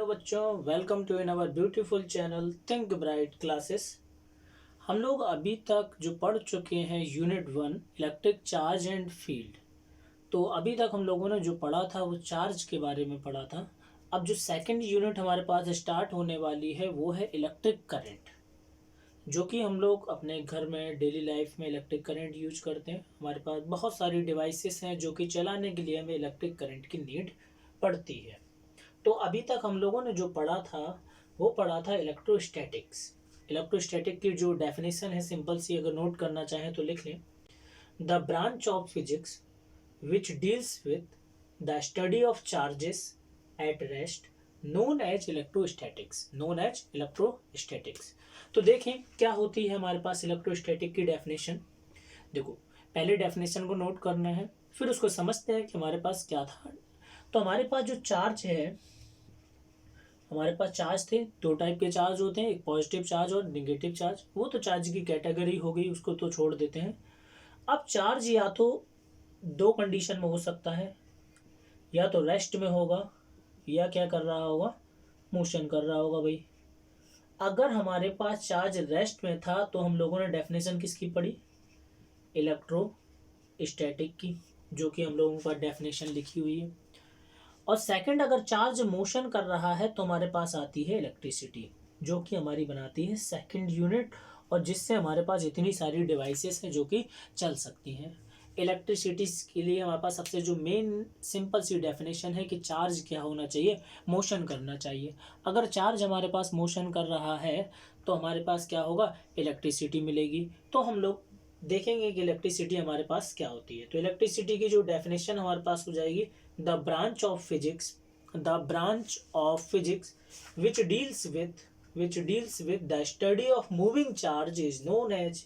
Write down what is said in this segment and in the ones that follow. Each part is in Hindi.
बच्चों, welcome to in our beautiful channel Think Bright Classes. हम लोग अभी तक जो पढ़ चुके हैं unit 1 electric charge and field. तो अभी तक हम लोगों ने जो पढ़ा था वो चार्ज के बारे में पढ़ा था। अब जो सेकंड यूनिट हमारे पास स्टार्ट होने वाली है वो है इलेक्ट्रिक करंट, जो कि हम लोग अपने घर में डेली लाइफ में इलेक्ट्रिक करंट यूज करते हैं। हमारे पास बहुत सारी डिवाइसेस हैं जो कि चलाने के लिए हमें इलेक्ट्रिक करंट की नीड पड़ती है। तो अभी तक हम लोगों ने जो पढ़ा था वो पढ़ा था इलेक्ट्रोस्टैटिक्स। इलेक्ट्रोस्टैटिक की जो डेफिनेशन है सिंपल सी, अगर नोट करना चाहें तो लिख लें। The branch of physics which deals with the study of charges at rest known as electrostatics. Known as electrostatics. तो देखें क्या होती है हमारे पास इलेक्ट्रोस्टैटिक की डेफिनेशन। देखो, पहले डेफिनेशन को नोट करना है, फिर उसको समझते हैं कि हमारे पास क्या था। तो हमारे पास जो चार्ज है, हमारे पास चार्ज थे, दो टाइप के चार्ज होते हैं, एक पॉजिटिव चार्ज और निगेटिव चार्ज। वो तो चार्ज की कैटेगरी हो गई, उसको तो छोड़ देते हैं। अब चार्ज या तो दो कंडीशन में हो सकता है, या तो रेस्ट में होगा या क्या कर रहा होगा, मोशन कर रहा होगा भाई। अगर हमारे पास चार्ज रेस्ट में था तो हम लोगों ने डेफिनेशन किसकी पढ़ी, इलेक्ट्रोस्टैटिक की, जो कि हम लोगों का डेफिनेशन लिखी हुई है। और सेकंड, अगर चार्ज मोशन कर रहा है तो हमारे पास आती है इलेक्ट्रिसिटी, जो कि हमारी बनाती है सेकंड यूनिट, और जिससे हमारे पास इतनी सारी डिवाइसेस हैं जो कि चल सकती हैं। इलेक्ट्रिसिटी के लिए हमारे पास सबसे जो मेन सिंपल सी डेफिनेशन है कि चार्ज क्या होना चाहिए, मोशन करना चाहिए। अगर चार्ज हमारे पास मोशन कर रहा है तो हमारे पास क्या होगा, इलेक्ट्रिसिटी मिलेगी। तो हम लोग देखेंगे कि इलेक्ट्रिसिटी हमारे पास क्या होती है। तो इलेक्ट्रिसिटी की जो डेफिनेशन हमारे पास हो जाएगी, the branch of physics which deals with the study of moving charge is known as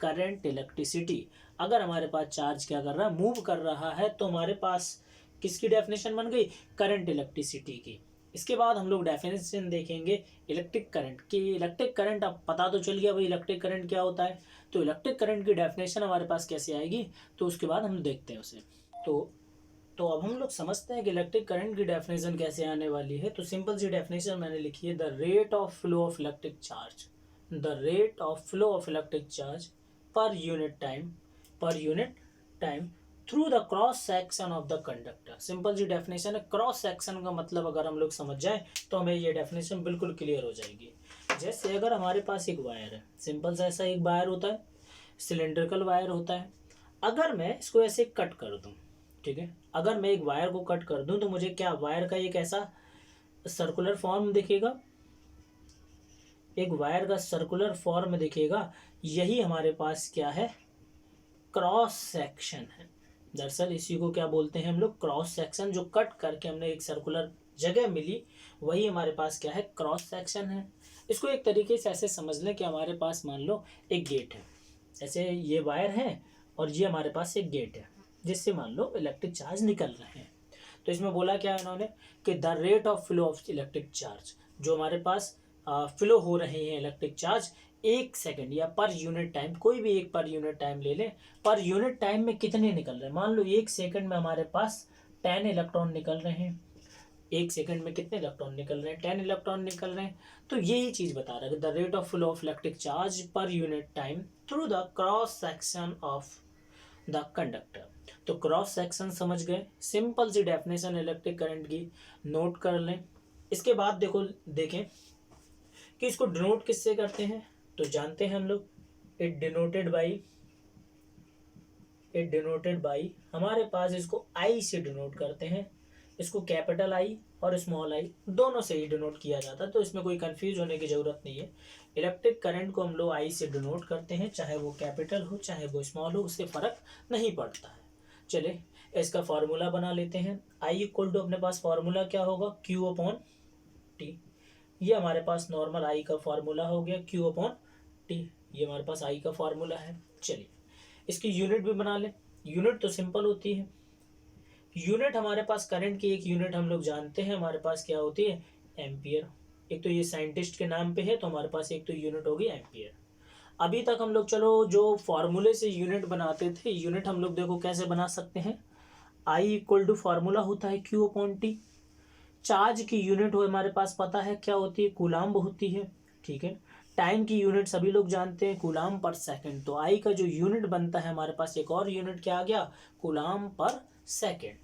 current electricity। अगर हमारे पास चार्ज क्या कर रहा है, मूव कर रहा है, तो हमारे पास किसकी डेफिनेशन बन गई, करंट इलेक्ट्रिसिटी की। इसके बाद हम लोग डेफिनेशन देखेंगे इलेक्ट्रिक करंट की। इलेक्ट्रिक करंट अब पता तो चल गया भाई इलेक्ट्रिक करंट क्या होता है। तो इलेक्ट्रिक करंट की डेफिनेशन हमारे पास कैसे आएगी, तो उसके बाद हम देखते हैं उसे। तो अब हम लोग समझते हैं कि इलेक्ट्रिक करंट की डेफिनेशन कैसे आने वाली है। तो सिंपल सी डेफिनेशन मैंने लिखी है, the rate of flow of electric charge, the rate of flow of electric charge per unit time through the cross section of the conductor. Simple सी डेफिनेशन है। क्रॉस सेक्शन का मतलब अगर हम लोग समझ जाए तो हमें ये डेफिनेशन बिल्कुल क्लियर हो जाएगी। जैसे अगर हमारे पास एक वायर है, सिंपल सा ऐसा एक वायर होता है, सिलेंड्रिकल वायर होता है। अगर मैं इसको ऐसे कट कर दूं, ठीक है, अगर मैं एक वायर को कट कर दूं तो मुझे क्या, वायर का एक ऐसा सर्कुलर फॉर्म दिखेगा, एक वायर का सर्कुलर फॉर्म दिखेगा। यही हमारे पास क्या है, क्रॉस सेक्शन है। दरअसल इसी को क्या बोलते हैं हम लोग, क्रॉस सेक्शन। जो कट करके हमने एक सर्कुलर जगह मिली, वही हमारे पास क्या है, क्रॉस सेक्शन है। इसको एक तरीके से ऐसे समझ लें कि हमारे पास मान लो एक गेट है, ऐसे ये वायर है और ये हमारे पास एक गेट है, जिससे मान लो इलेक्ट्रिक चार्ज निकल रहे हैं। तो इसमें बोला क्या है इन्होंने कि the rate of flow of electric charge, जो हमारे पास फ्लो हो रहे हैं इलेक्ट्रिक चार्ज एक सेकंड या पर यूनिट टाइम, कोई भी एक पर यूनिट टाइम ले लें, पर यूनिट टाइम में कितने निकल रहे हैं। मान लो एक सेकंड में हमारे पास 10 इलेक्ट्रॉन निकल रहे हैं। एक सेकंड में कितने इलेक्ट्रॉन निकल रहे हैं, 10 इलेक्ट्रॉन निकल रहे हैं। तो यही चीज बता रहा है, the rate of flow of electric charge per unit time through the cross section of the conductor. तो क्रॉस सेक्शन समझ गए, सिंपल सी डेफिनेशन इलेक्ट्रिक करंट की, नोट कर लें। इसके बाद देखें कि इसको डिनोट किससे करते हैं, तो जानते हैं हम लोग, इट डिनोटेड बाई हमारे पास इसको आई से डिनोट करते हैं। इसको कैपिटल आई और स्मॉल आई दोनों से ही डिनोट किया जाता है, तो इसमें कोई कंफ्यूज होने की जरूरत नहीं है। इलेक्ट्रिक करंट को हम लोग आई से डिनोट करते हैं, चाहे वो कैपिटल हो चाहे वो स्मॉल हो, उससे फर्क नहीं पड़ता है। चले इसका फॉर्मूला बना लेते हैं। आई इक्वल टू अपने पास फॉर्मूला क्या होगा, क्यू अपॉन टी। ये हमारे पास नॉर्मल आई का फॉर्मूला हो गया, क्यू अपॉन टी, ये हमारे पास आई का फॉर्मूला है। चलिए इसकी यूनिट भी बना लें। यूनिट तो सिंपल होती है, यूनिट हमारे पास करंट की एक यूनिट हम लोग जानते हैं, हमारे पास क्या होती है, एम्पियर। एक तो ये साइंटिस्ट के नाम पे है, तो हमारे पास एक तो यूनिट होगी एम्पियर। अभी तक हम लोग चलो जो फॉर्मूले से यूनिट बनाते थे, यूनिट हम लोग देखो कैसे बना सकते हैं। आई इक्वल टू फॉर्मूला होता है क्यू अपॉन टी। चार्ज की यूनिट हो हमारे पास पता है क्या होती है, कूलाम्ब होती है, ठीक है। टाइम की यूनिट सभी लोग जानते हैं, कूलाम्ब पर सेकंड। तो आई का जो यूनिट बनता है हमारे पास एक और यूनिट क्या आ गया, कूलाम्ब पर सेकंड।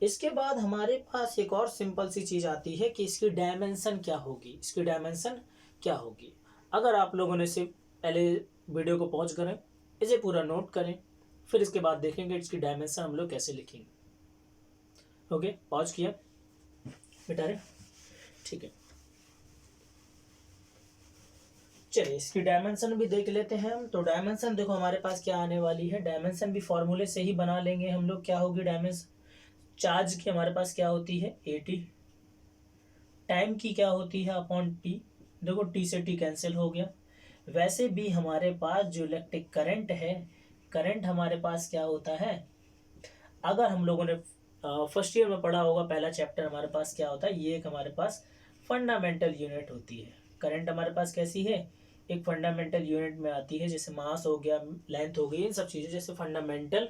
इसके बाद हमारे पास एक और सिंपल सी चीज आती है कि इसकी डायमेंशन क्या होगी, इसकी डायमेंशन क्या होगी। अगर आप लोगों ने सिर्फ पहले वीडियो को पॉज करें, इसे पूरा नोट करें, फिर इसके बाद देखेंगे इसकी डायमेंशन हम लोग कैसे लिखेंगे। ओके, पॉज किया बेटा रे, ठीक है। चलिए इसकी डायमेंशन भी देख लेते हैं हम। तो डायमेंशन देखो हमारे पास क्या आने वाली है, डायमेंशन भी फॉर्मूले से ही बना लेंगे हम लोग। क्या होगी डायमेंशन, चार्ज की हमारे पास क्या होती है 80, टाइम की क्या होती है अपॉन टी, देखो टी से टी कैंसिल हो गया। वैसे भी हमारे पास जो इलेक्ट्रिक करंट है, करंट हमारे पास क्या होता है, अगर हम लोगों ने फर्स्ट ईयर में पढ़ा होगा पहला चैप्टर, हमारे पास क्या होता है, ये एक हमारे पास फंडामेंटल यूनिट होती है। करंट हमारे पास कैसी है, एक फंडामेंटल यूनिट में आती है, जैसे मास हो गया, लेंथ हो गई, इन सब चीज़ें जैसे फंडामेंटल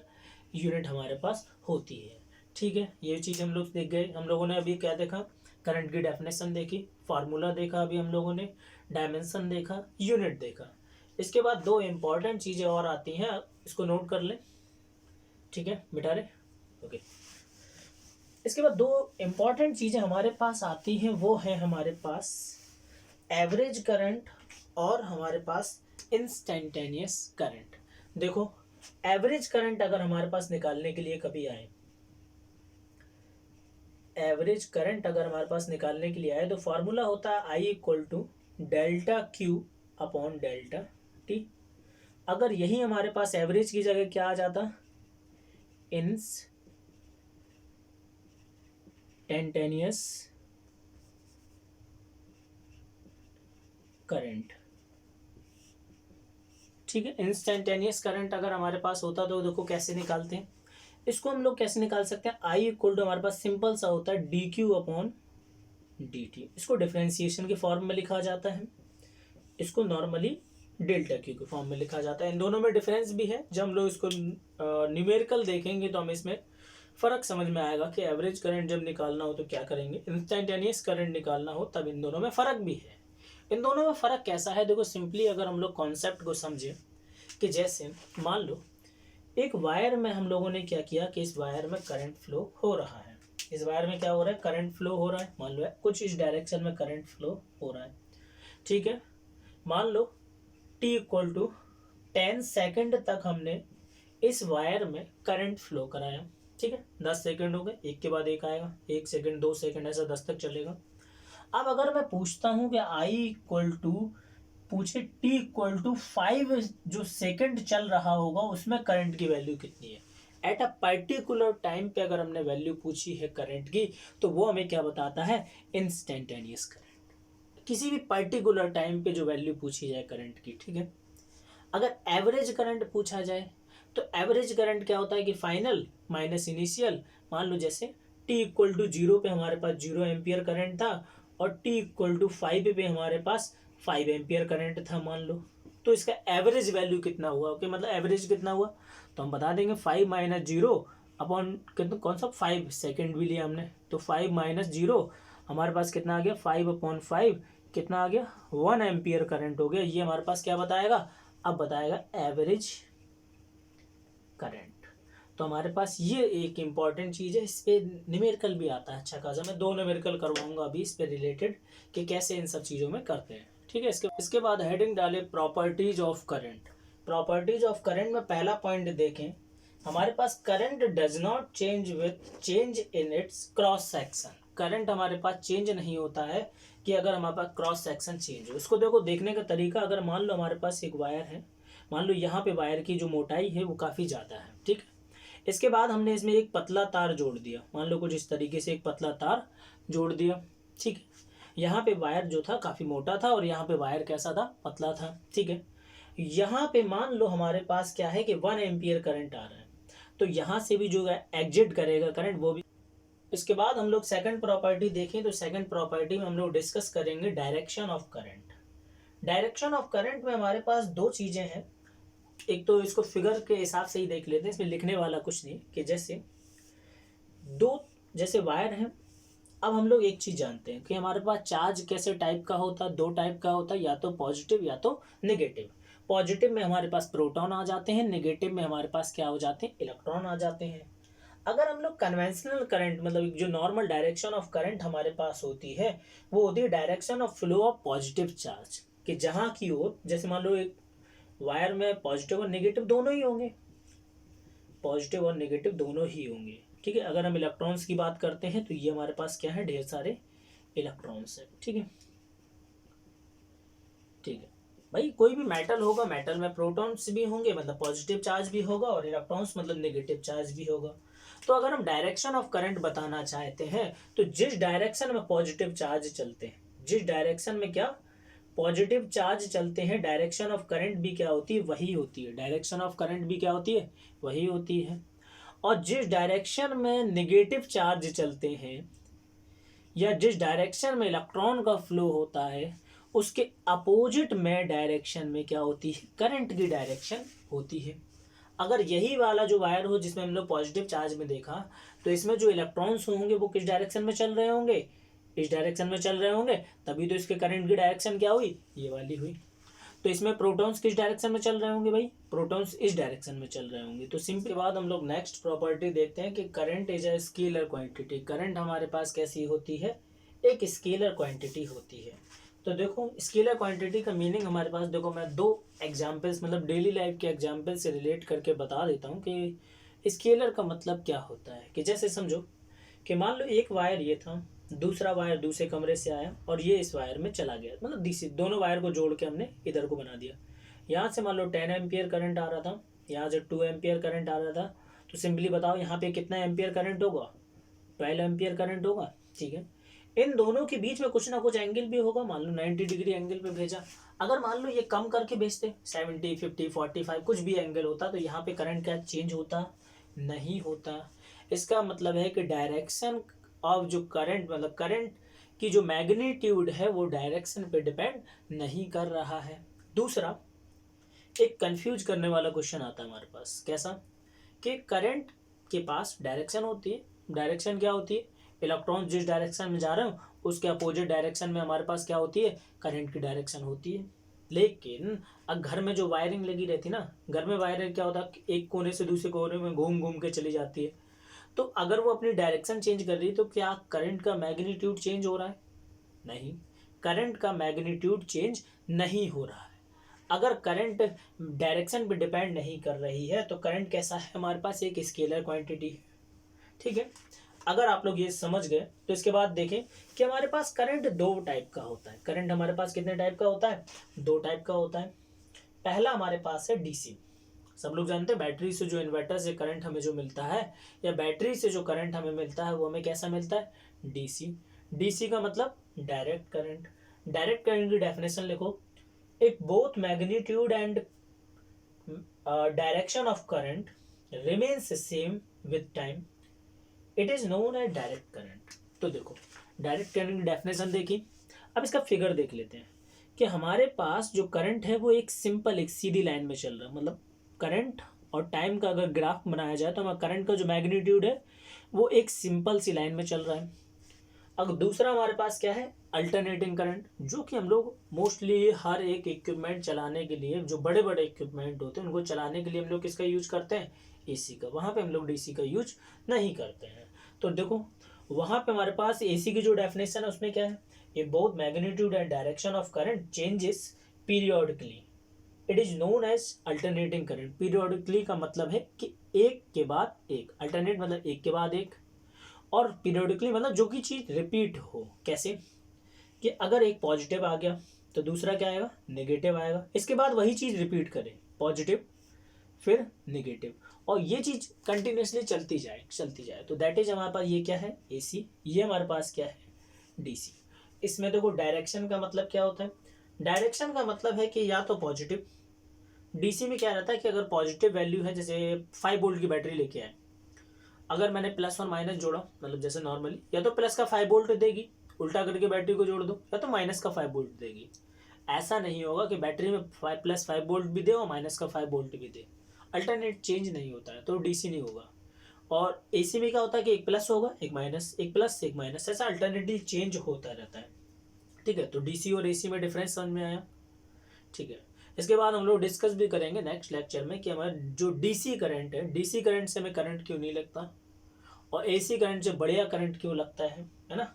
यूनिट हमारे पास होती है, ठीक है। ये चीज़ हम लोग देख गए। हम लोगों ने अभी क्या देखा, करंट की डेफिनेशन देखी, फार्मूला देखा अभी हम लोगों ने, डायमेंशन देखा, यूनिट देखा। इसके बाद दो इम्पॉर्टेंट चीज़ें और आती हैं, इसको नोट कर लें, ठीक है बेटा रे, ओके। इसके बाद दो इम्पॉर्टेंट चीज़ें हमारे पास आती हैं, वो है हमारे पास एवरेज करंट और हमारे पास इंस्टेंटेनियस करंट। देखो एवरेज करंट अगर हमारे पास निकालने के लिए कभी आए, एवरेज करंट अगर हमारे पास निकालने के लिए आए तो फॉर्मूला होता है I equal to delta Q upon delta T. अगर यही हमारे पास एवरेज की जगह क्या आ जाता, इंस्टेंटेनियस करंट, ठीक है। इंस्टेंटेनियस करंट अगर हमारे पास होता तो देखो कैसे निकालते हैं इसको हम लोग, कैसे निकाल सकते हैं, आई इक्वल टू हमारे पास सिंपल सा होता है D Q upon D T. इसको डिफरेंशिएशन के फॉर्म में लिखा जाता है, इसको नॉर्मली डेल्टा क्यू के फॉर्म में लिखा जाता है। इन दोनों में डिफरेंस भी है, जब हम लोग इसको न्यूमेरिकल देखेंगे तो हमें इसमें फ़र्क समझ में आएगा कि एवरेज करंट जब निकालना हो तो क्या करेंगे, इंस्टेंटेनियस करंट निकालना हो तब इन दोनों में फ़र्क भी है। इन दोनों में फ़र्क कैसा है, देखो सिंपली अगर हम लोग कॉन्सेप्ट को समझें कि जैसे मान लो एक वायर में हम लोगों ने क्या किया कि इस वायर में करंट फ्लो हो रहा है, इस वायर में क्या हो रहा है, करंट फ्लो हो रहा है, मान लो कुछ इस डायरेक्शन में करंट फ्लो हो रहा है, ठीक है। मान लो t इक्वल टू 10 सेकेंड तक हमने इस वायर में करंट फ्लो कराया, ठीक है। 10 सेकेंड हो गए, एक के बाद एक आएगा, 1 सेकेंड 2 सेकेंड ऐसा 10 तक चलेगा। अब अगर मैं पूछता हूँ कि आई इक्वल टू, पूछे t इक्वल टू 5 जो सेकंड चल रहा होगा उसमें करंट की वैल्यू कितनी है, एट अ पर्टिकुलर टाइम पे अगर हमने वैल्यू पूछी है करंट की तो वो हमें क्या बताता है, इंस्टेंटेनियस करंट। किसी भी पर्टिकुलर टाइम पे जो वैल्यू पूछी जाए करंट की, ठीक है। अगर एवरेज करंट पूछा जाए तो एवरेज करंट क्या होता है कि फाइनल माइनस इनिशियल। मान लो जैसे t इक्वल टू 0 पे हमारे पास 0 एम्पियर करंट था और t इक्वल टू 5 पे हमारे पास 5 एम्पियर करंट था मान लो, तो इसका एवरेज वैल्यू कितना हुआ, ओके, मतलब एवरेज कितना हुआ तो हम बता देंगे 5 माइनस जीरो अपॉन कितना, कौन सा 5 सेकेंड भी लिया हमने, तो 5 माइनस जीरो हमारे पास कितना आ गया, 5 अपॉन 5 कितना आ गया, 1 एम्पियर करंट हो गया। ये हमारे पास क्या बताएगा, अब बताएगा एवरेज करंट। तो हमारे पास ये एक इम्पॉर्टेंट चीज़ है, इस पर न्यूमेरिकल भी आता है अच्छा खासा, मैं 2 न्यूमेरिकल करवाऊंगा अभी इस पे रिलेटेड कि कैसे इन सब चीज़ों में करते हैं, ठीक है। इसके बाद हेडिंग डाले properties of current. Properties of current में पहला पॉइंट देखें, हमारे पास current does not change with change in its cross section. Current हमारे पास चेंज नहीं होता है कि अगर हमारे पास क्रॉस सेक्शन चेंज हो। उसको देखो देखने का तरीका, अगर मान लो हमारे पास एक वायर है, मान लो यहाँ पे वायर की जो मोटाई है वो काफ़ी ज़्यादा है, ठीक है। इसके बाद हमने इसमें एक पतला तार जोड़ दिया, मान लो कुछ इस तरीके से एक पतला तार जोड़ दिया, ठीक है। यहाँ पे वायर जो था काफ़ी मोटा था और यहाँ पे वायर कैसा था, पतला था, ठीक है। यहाँ पे मान लो हमारे पास क्या है कि 1 एम्पियर करंट आ रहा है, तो यहाँ से भी जो एग्जिट करेगा करंट वो भी। इसके बाद हम लोग सेकंड प्रॉपर्टी देखें तो सेकंड प्रॉपर्टी में हम लोग डिस्कस करेंगे direction of current. Direction of current में हमारे पास दो चीज़ें हैं, एक तो इसको फिगर के हिसाब से ही देख लेते हैं, इसमें लिखने वाला कुछ नहीं, कि जैसे दो जैसे वायर हैं, अब हम लोग एक चीज जानते हैं कि हमारे पास चार्ज कैसे टाइप का होता है, दो टाइप का होता है, या तो पॉजिटिव या तो नेगेटिव। पॉजिटिव में हमारे पास प्रोटॉन आ जाते हैं, नेगेटिव में हमारे पास क्या हो जाते हैं, इलेक्ट्रॉन आ जाते हैं। अगर हम लोग कन्वेंशनल करंट मतलब जो नॉर्मल डायरेक्शन ऑफ करंट हमारे पास होती है, वो होती है direction of flow of positive charge, कि जहाँ की ओर, जैसे मान लो एक वायर में पॉजिटिव और नेगेटिव दोनों ही होंगे, पॉजिटिव और नेगेटिव दोनों ही होंगे, ठीक है। अगर हम इलेक्ट्रॉन्स की बात करते हैं तो ये हमारे पास क्या है, ढेर सारे इलेक्ट्रॉन्स है, ठीक है। ठीक है भाई, कोई भी मेटल होगा, मेटल में प्रोटॉन्स भी होंगे मतलब पॉजिटिव चार्ज भी होगा, और इलेक्ट्रॉन्स मतलब नेगेटिव चार्ज भी होगा। तो अगर हम डायरेक्शन ऑफ करंट बताना चाहते हैं तो जिस डायरेक्शन में पॉजिटिव चार्ज चलते हैं, जिस डायरेक्शन में क्या पॉजिटिव चार्ज चलते हैं, डायरेक्शन ऑफ करंट भी क्या होती है, वही होती है। डायरेक्शन ऑफ करंट भी क्या होती है, वही होती है। और जिस डायरेक्शन में नेगेटिव चार्ज चलते हैं या जिस डायरेक्शन में इलेक्ट्रॉन का फ्लो होता है, उसके अपोजिट में डायरेक्शन में क्या होती है, करंट की डायरेक्शन होती है। अगर यही वाला जो वायर हो जिसमें हम लोग पॉजिटिव चार्ज में देखा, तो इसमें जो इलेक्ट्रॉन्स होंगे वो किस डायरेक्शन में चल रहे होंगे, इस डायरेक्शन में चल रहे होंगे, तभी तो इसके करंट की डायरेक्शन क्या हुई, ये वाली हुई। तो इसमें प्रोटॉन्स किस डायरेक्शन में चल रहे होंगे भाई, प्रोटॉन्स इस डायरेक्शन में चल रहे होंगे। तो सिंपल के बाद हम लोग नेक्स्ट प्रॉपर्टी देखते हैं कि current is a scalar quantity. Current हमारे पास कैसी होती है, एक स्केलर क्वांटिटी होती है। तो देखो स्केलर क्वांटिटी का मीनिंग हमारे पास, देखो मैं दो एग्जांपल्स मतलब डेली लाइफ के एग्जांपल से रिलेट करके बता देता हूँ कि स्केलर का मतलब क्या होता है। कि जैसे समझो कि मान लो एक वायर ये था, दूसरा वायर दूसरे कमरे से आया और ये इस वायर में चला गया, मतलब डीसी दोनों वायर को जोड़ के हमने इधर को बना दिया। यहाँ से मान लो 10 एम्पियर करंट आ रहा था, यहाँ से 2 एम्पियर करंट आ रहा था। तो सिंपली बताओ यहाँ पे कितना एम्पियर करंट होगा, 12 एम्पियर करंट होगा, ठीक है। इन दोनों के बीच में कुछ ना कुछ एंगल भी होगा, मान लो 90 डिग्री एंगल पे भेजा। अगर मान लो ये कम करके भेजते 70, 50, 45 कुछ भी एंगल होता, तो यहाँ पे करंट क्या चेंज होता, नहीं होता। इसका मतलब है कि डायरेक्शन ऑफ जो करंट मतलब करंट की जो मैग्नीट्यूड है वो डायरेक्शन पे डिपेंड नहीं कर रहा है। दूसरा एक कंफ्यूज करने वाला क्वेश्चन आता है हमारे पास, कैसा कि करंट के पास डायरेक्शन होती है, डायरेक्शन क्या होती है, इलेक्ट्रॉन जिस डायरेक्शन में जा रहे हो उसके अपोजिट डायरेक्शन में हमारे पास क्या होती है, करंट की डायरेक्शन होती है। लेकिन अब घर में जो वायरिंग लगी रहती ना, घर में वायरिंग क्या होता है, एक कोने से दूसरे कोने में घूम घूम के चली जाती है। तो अगर वो अपनी डायरेक्शन चेंज कर रही है तो क्या करंट का मैग्नीट्यूड चेंज हो रहा है, नहीं, करंट का मैग्नीट्यूड चेंज नहीं हो रहा है। अगर करंट डायरेक्शन पे डिपेंड नहीं कर रही है तो करंट कैसा है, हमारे पास एक स्केलर क्वांटिटी है, ठीक है। अगर आप लोग ये समझ गए तो इसके बाद देखें कि हमारे पास करंट दो टाइप का होता है। करंट हमारे पास कितने टाइप का होता है, दो टाइप का होता है। पहला हमारे पास है डीसी। सब लोग जानते हैं बैटरी से जो इन्वर्टर से करंट हमें जो मिलता है या बैटरी से जो करंट हमें मिलता है वो हमें कैसा मिलता है, डीसी। डीसी का मतलब डायरेक्ट करंट। डायरेक्ट करंट की डेफिनेशन लिखो, if both magnitude and direction of current remains same with time, it is known as direct current। तो देखो डायरेक्ट करंट की डेफिनेशन देखी, अब इसका फिगर देख लेते हैं कि हमारे पास जो करंट है वो एक सिंपल एक सीधी लाइन में चल रहा है। मतलब करंट और टाइम का अगर ग्राफ बनाया जाए तो हमारा करंट का जो मैग्नीट्यूड है वो एक सिंपल सी लाइन में चल रहा है। अब दूसरा हमारे पास क्या है, अल्टरनेटिंग करंट, जो कि हम लोग मोस्टली हर एक इक्विपमेंट चलाने के लिए, जो बड़े बड़े इक्विपमेंट होते हैं उनको चलाने के लिए हम लोग किसका यूज करते हैं, एसी का। वहाँ पे हम लोग डीसी का यूज नहीं करते हैं। तो देखो वहाँ पे हमारे पास एसी की जो डेफिनेशन है उसमें क्या है, ये both magnitude and direction of current changes periodically, it is known as alternating current. Periodically का मतलब है कि एक के बाद एक, अल्टरनेट मतलब एक के बाद एक, और पीरियोडिकली मतलब जो कि चीज रिपीट हो। कैसे कि अगर एक पॉजिटिव आ गया तो दूसरा क्या आएगा, नेगेटिव आएगा, इसके बाद वही चीज रिपीट करे, पॉजिटिव फिर नेगेटिव, और ये चीज कंटिन्यूसली चलती जाए। तो दैट इज हमारे पास ये क्या है, एसी। ये हमारे पास क्या है, डीसी। इसमें देखो डायरेक्शन का मतलब क्या होता है, डायरेक्शन का मतलब है कि या तो पॉजिटिव, डीसी में क्या रहता है कि अगर पॉजिटिव वैल्यू है, जैसे 5 वोल्ट की बैटरी लेके आए, अगर मैंने प्लस और माइनस जोड़ा मतलब जैसे नॉर्मली, या तो प्लस का 5 वोल्ट देगी, उल्टा करके बैटरी को जोड़ दो, या तो माइनस का 5 वोल्ट देगी। ऐसा नहीं होगा कि बैटरी में प्लस 5 वोल्ट भी दे और माइनस का 5 वोल्ट भी दे, अल्टरनेट चेंज नहीं होता है, तो डीसी नहीं होगा। और एसी में क्या होता है कि एक प्लस होगा एक माइनस, एक प्लस एक माइनस, ऐसा अल्टरनेटली चेंज होता रहता है। ठीक है, तो डीसी और एसी में डिफरेंस समझ में आया। ठीक है, इसके बाद हम लोग डिस्कस भी करेंगे नेक्स्ट लेक्चर में कि हमारा जो डीसी करंट है, डीसी करंट से हमें करंट क्यों नहीं लगता और एसी करंट से बढ़िया करंट क्यों लगता है ना।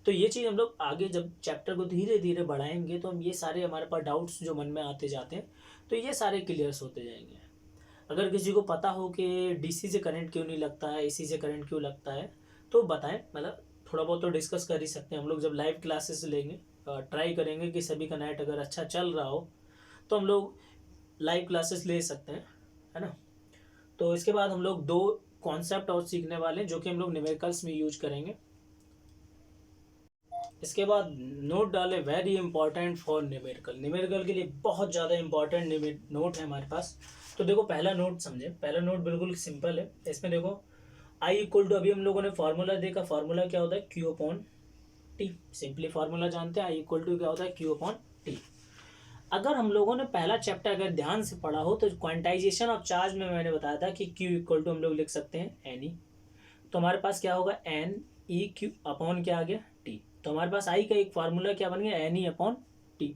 तो ये चीज़ हम लोग आगे जब चैप्टर को धीरे धीरे बढ़ाएंगे तो हम ये सारे हमारे पास डाउट्स जो मन में आते जाते हैं तो ये सारे क्लियर्स होते जाएंगे। अगर किसी को पता हो कि डीसी से करंट क्यों नहीं लगता है, एसी से करंट क्यों लगता है, तो बताएं, मतलब थोड़ा बहुत तो डिस्कस कर ही सकते हैं हम लोग जब लाइव क्लासेस लेंगे। ट्राई करेंगे कि सभी का नेट अगर अच्छा चल रहा हो तो हम लोग लाइव क्लासेस ले सकते हैं, है ना। तो इसके बाद हम लोग 2 कॉन्सेप्ट और सीखने वाले हैं जो कि हम लोग न्यूमेरिकल्स में यूज करेंगे। इसके बाद नोट डाले very important for numerical, numerical के लिए बहुत ज़्यादा इंपॉर्टेंट नोट है हमारे पास। तो देखो पहला नोट समझे, पहला नोट बिल्कुल सिंपल है। इसमें देखो आई इक्वल टू, अभी हम लोगों ने फार्मूला देखा, फार्मूला क्या होता है Q upon T, simply formula जानते हैं, आई इक्वल टू क्या होता है क्यू अपॉन टी। अगर हम लोगों ने पहला चैप्टर अगर ध्यान से पढ़ा हो तो क्वांटाइजेशन ऑफ चार्ज में मैंने बताया था कि क्यू इक्वल टू हम लोग लिख सकते हैं एन ई, तो हमारे पास क्या होगा एन ई क्यू अपॉन क्या आ गया टी, तो हमारे पास आई का एक फार्मूला क्या बन गया N E upon T.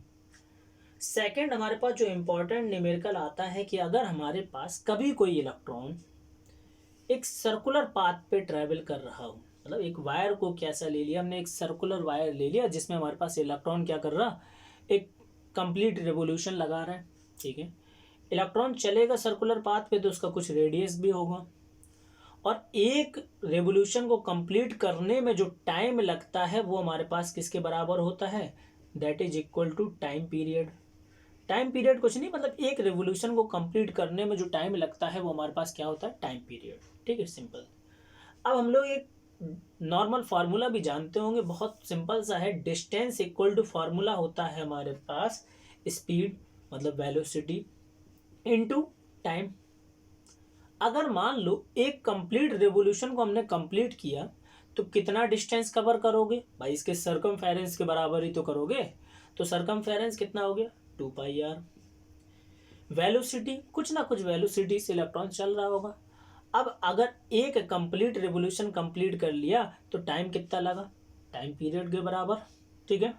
Second हमारे पास जो इंपॉर्टेंट न्यूमेरिकल आता है कि अगर हमारे पास कभी कोई इलेक्ट्रॉन एक सर्कुलर पाथ पे ट्रेवल कर रहा हो, मतलब एक वायर को कैसा ले लिया हमने, एक सर्कुलर वायर ले लिया जिसमें हमारे पास इलेक्ट्रॉन क्या कर रहा, एक कंप्लीट रेवोल्यूशन लगा रहा है। ठीक है, इलेक्ट्रॉन चलेगा सर्कुलर पाथ पे तो उसका कुछ रेडियस भी होगा, और एक रेवोल्यूशन को कंप्लीट करने में जो टाइम लगता है वो हमारे पास किसके बराबर होता है, that is equal to time period. Time period कुछ नहीं, मतलब एक रेवोल्यूशन को कंप्लीट करने में जो टाइम लगता है वो हमारे पास क्या होता है टाइम पीरियड। ठीक है, सिंपल। अब हम लोग एक नॉर्मल फार्मूला भी जानते होंगे, बहुत सिंपल सा है, डिस्टेंस इक्वल टू फार्मूला होता है हमारे पास स्पीड मतलब वेलोसिटी इनटू टाइम। अगर मान लो एक कंप्लीट रेवोल्यूशन को हमने कंप्लीट किया तो कितना डिस्टेंस कवर करोगे भाई, इसके सर्कमफेरेंस के बराबर ही तो करोगे, तो सर्कमफेरेंस कितना हो गया 2 पाई आर। वेलोसिटी कुछ ना कुछ वेलोसिटी से इलेक्ट्रॉन चल रहा होगा। अब अगर एक कंप्लीट रेवोल्यूशन कंप्लीट कर लिया तो टाइम कितना लगा, टाइम पीरियड के बराबर। ठीक है,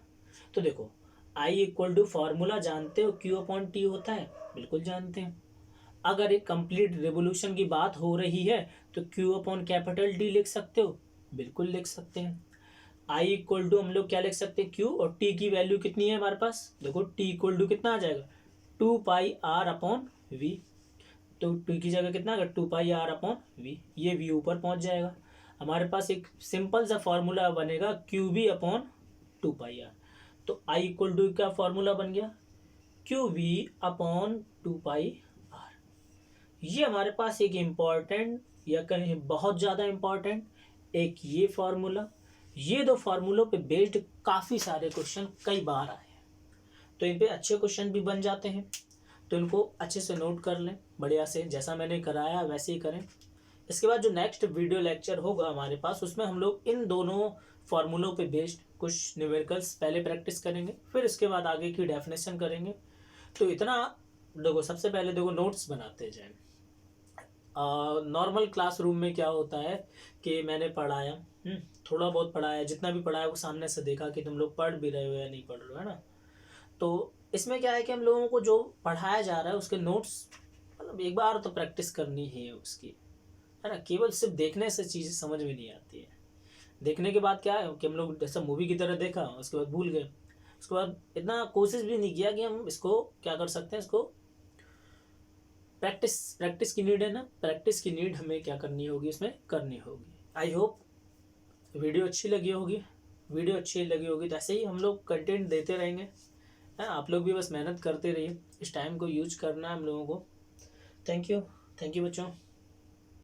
तो देखो आई इक्वल टू फार्मूला जानते हो क्यू अपॉन टी होता है, बिल्कुल जानते हैं। अगर एक कंप्लीट रेवोल्यूशन की बात हो रही है तो क्यू अपॉन कैपिटल टी लिख सकते हो, बिल्कुल लिख सकते हैं। आई इक्वल टू हम लोग क्या लिख सकते हैं क्यू, और टी की वैल्यू कितनी है हमारे पास, देखो टी इक्वल टू कितना आ जाएगा 2 पाई आर अपॉन वी, तो टी की जगह कितना आएगा 2 पाई आर अपॉन वी, ये वी ऊपर पहुंच जाएगा। हमारे पास एक सिंपल सा फॉर्मूला बनेगा Q V upon 2 pi R, तो आई इक्वल टू क्या फॉर्मूला बन गया Q V upon 2 pi R. ये हमारे पास एक इम्पॉर्टेंट या कहीं बहुत ज़्यादा इम्पॉर्टेंट एक ये फार्मूला, ये 2 फार्मूलों पे बेस्ड काफ़ी सारे क्वेश्चन कई बार आए हैं, तो इन पे अच्छे क्वेश्चन भी बन जाते हैं, तो इनको अच्छे से नोट कर लें बढ़िया से, जैसा मैंने कराया वैसे ही करें। इसके बाद जो नेक्स्ट वीडियो लेक्चर होगा हमारे पास उसमें हम लोग इन दोनों फार्मूलों पे बेस्ड कुछ न्यूमेरिकल्स पहले प्रैक्टिस करेंगे, फिर इसके बाद आगे की डेफिनेशन करेंगे। तो इतना देखो, सबसे पहले देखो नोट्स बनाते जाएं। नॉर्मल क्लासरूम में क्या होता है कि मैंने पढ़ाया, थोड़ा बहुत पढ़ाया, जितना भी पढ़ाया वो सामने से देखा कि तुम लोग पढ़ भी रहे हो या नहीं पढ़ रहे हो, है ना। तो इसमें क्या है कि हम लोगों को जो पढ़ाया जा रहा है उसके नोट्स मतलब एक बार तो प्रैक्टिस करनी ही है उसकी, है ना। केवल सिर्फ देखने से चीज़ें समझ में नहीं आती है, देखने के बाद क्या है कि हम लोग जैसा मूवी की तरह देखा उसके बाद भूल गए, उसके बाद इतना कोशिश भी नहीं किया कि हम इसको क्या कर सकते हैं, इसको प्रैक्टिस की नीड है ना, प्रैक्टिस की नीड हमें क्या करनी होगी, इसमें करनी होगी। आई होप वीडियो अच्छी लगी होगी, वीडियो अच्छी लगी होगी तो ऐसे ही हम लोग कंटेंट देते रहेंगे, है। आप लोग भी बस मेहनत करते रहिए, इस टाइम को यूज करना है हम लोगों को। थैंक यू बच्चों।